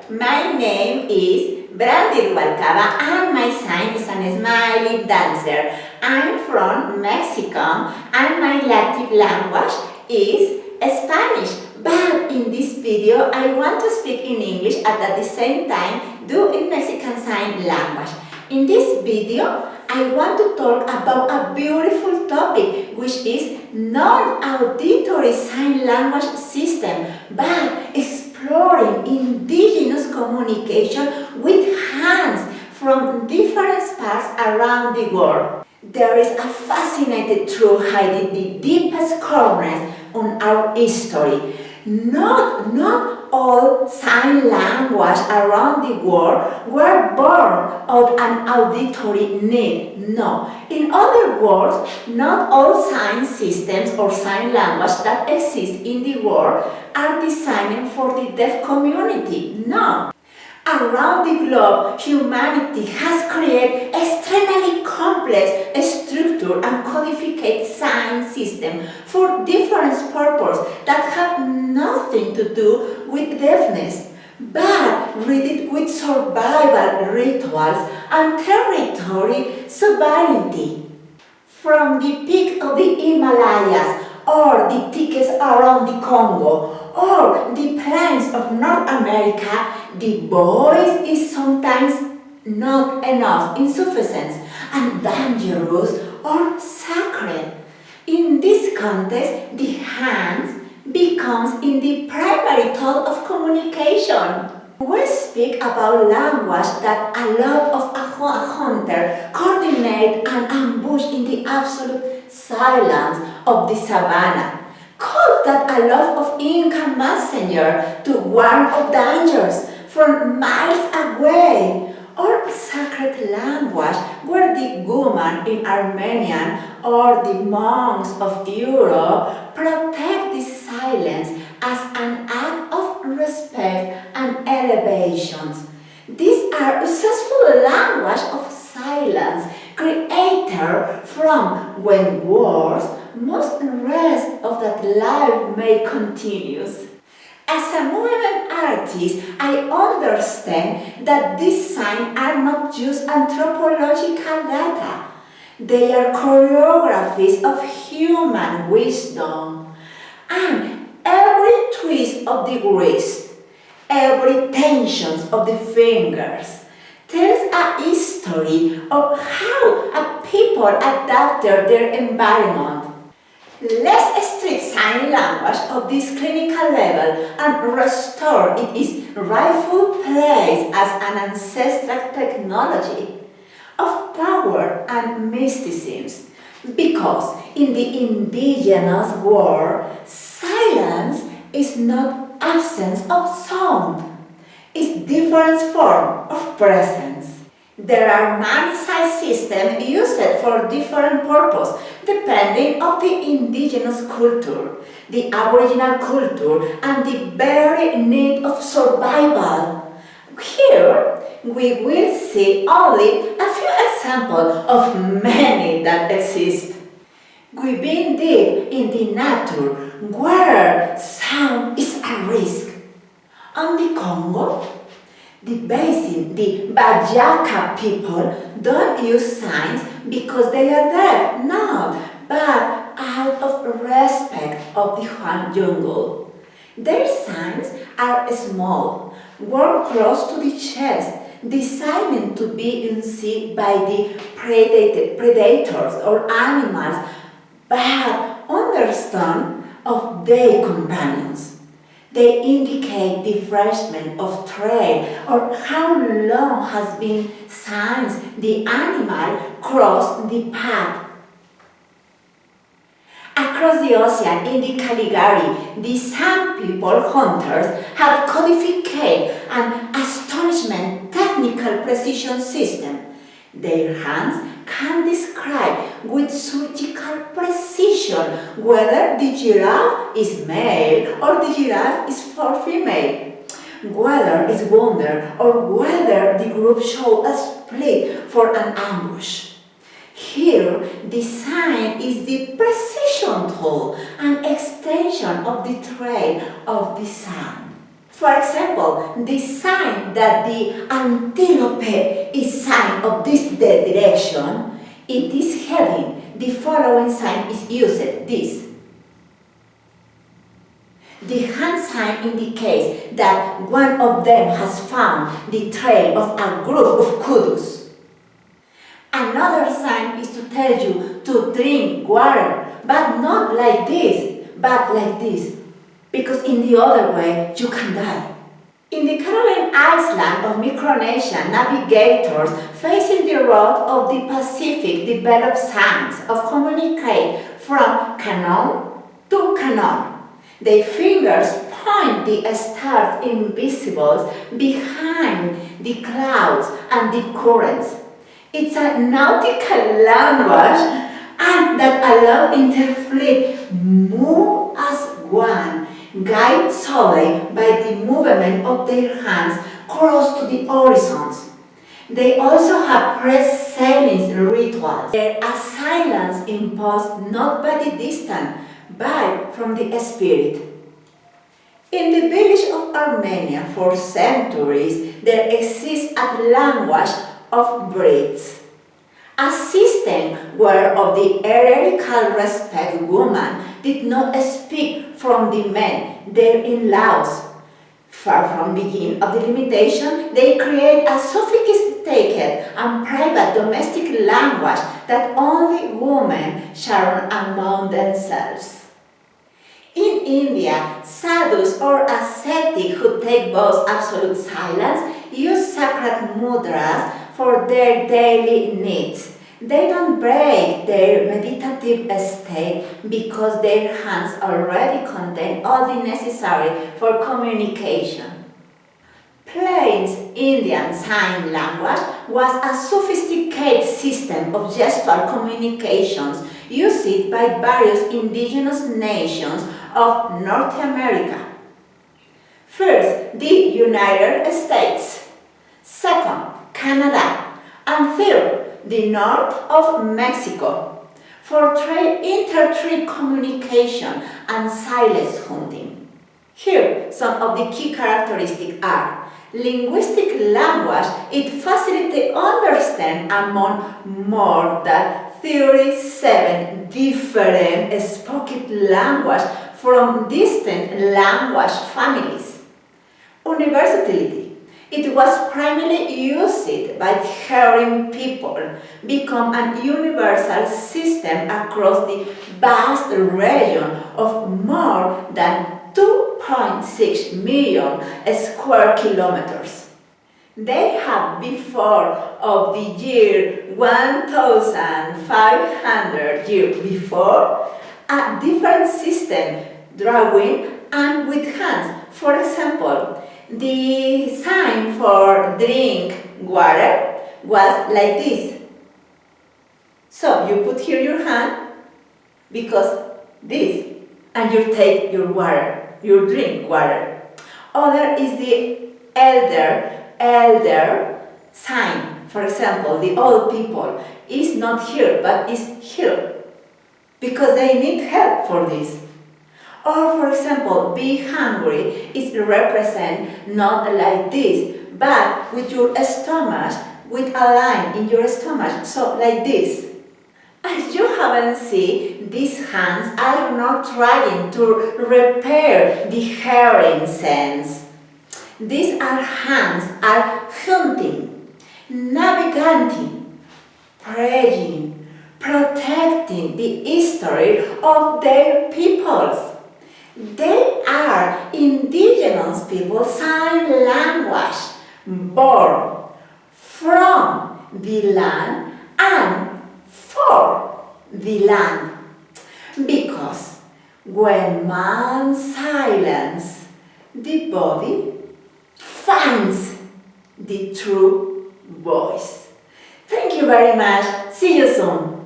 My name is Brandy Ruvalcaba and my sign is a smiley dancer. I'm from Mexico and my native language is Spanish. But in this video, I want to speak in English and at the same time do in Mexican Sign Language. In this video, I want to talk about a beautiful topic which is non-auditory sign language system, but exploring indigenous communication with hands from different parts around the world. There is a fascinating truth hiding the deepest corners on our history. Not all sign language around the world were born of an auditory need. No. In other words, not all sign systems or sign language that exist in the world are designed for the deaf community. No. Around the globe, humanity has created extremely complex structure and codified sign system for different purposes that have nothing to do with deafness, but related with survival rituals and territory sovereignty. From the peak of the Himalayas or the thickets around the Congo or the plains of North America, the voice is sometimes not enough, insufficient, and dangerous or sacred. In this context, the hands becomes in the primary tool of communication. We speak about language that allow a hunter coordinate and ambush in the absolute silence of the savannah. Calls that allow of Inca messenger to warn of dangers from miles away, or sacred language where the woman in Armenian or the monks of Europe protect the silence as an act of respect and elevation. These are successful language of silence created from when words must rest of that life may continue. As a movement artist, I understand that these signs are not just anthropological data. They are choreographies of human wisdom. And every twist of the wrist, every tension of the fingers, tells a history of how a people adapted their environment. Let's strip sign language of this clinical level and restore its rightful place as an ancestral technology of power and mysticism. Because in the indigenous world, silence is not absence of sound. It's different form of presence. There are many sign systems used for different purposes depending on the indigenous culture, the aboriginal culture, and the very need of survival. Here, we will see only a few examples of many that exist. We've been deep in the nature where sound is a risk. On the Congo, the basin, the Bajaka people don't use signs because they are deaf, no, but out of respect of the Huang jungle. Their signs are small, worn close to the chest, designed to be seen by the predators or animals, but understand of their companions. They indicate the freshman of trade or how long has been since the animal crossed the path. Across the ocean in the Caligari, the San people hunters have codified an astonishing technical precision system. Their hands can describe with surgical precision whether the giraffe is male or the giraffe is for female, whether it's wounded or whether the group should split for an ambush. Here, the sign is the precision tool and extension of the trade of the sun. For example, the sign that the antelope is sign of the direction, it is heading. The following sign is used, this. The hand sign indicates that one of them has found the trail of a group of kudus. Another sign is to tell you to drink water, but not like this, but like this, because in the other way you can die. In the Caroline Island of Micronesia, navigators facing the road of the Pacific developed signs of communicate from canon to canon. Their fingers point the stars invisible behind the clouds and the currents. It's a nautical language and that allows interfleet move as one, guided solely by the movement of their hands close to the horizons. They also have press sailing rituals. There are silence imposed not by the distant, but from the spirit. In the village of Armenia for centuries, there exists a language of breeds, a system where of the hierarchical respect women did not speak from the men, their in-laws. Far from beginning of the limitation, they create a sophisticated and private domestic language that only women share among themselves. In India, sadhus or ascetics who take both absolute silence use sacred mudras for their daily needs. They don't break their meditative state because their hands already contain all the necessary for communication. Plain Indian Sign Language was a sophisticated system of gestural communications used by various indigenous nations of North America. First, the United States. Second, Canada. And third, the north of Mexico, for inter-tree communication and silence hunting. Here, some of the key characteristics are linguistic language. It facilitates understanding among more than 37 different spoken languages from distant language families. Universality. It was primarily used by hearing people, become an universal system across the vast region of more than 2.6 million square kilometers. They had before of the year 1500 years before a different system, drawing and with hands. For example, the sign for drink water was like this. So you put here your hand because this, and you take your water, your drink water. Other is the elder sign. For example, the old people is not here but is here because they need help for this. Or for example, be hungry is represent not like this, but with your stomach, with a line in your stomach, so like this. As you haven't seen, these hands are not trying to repair the hearing sense. These hands are hunting, navigating, praying, protecting the history of their peoples. They are indigenous people sign language, born from the land and for the land. Because when man silence, the body finds the true voice. Thank you very much. See you soon.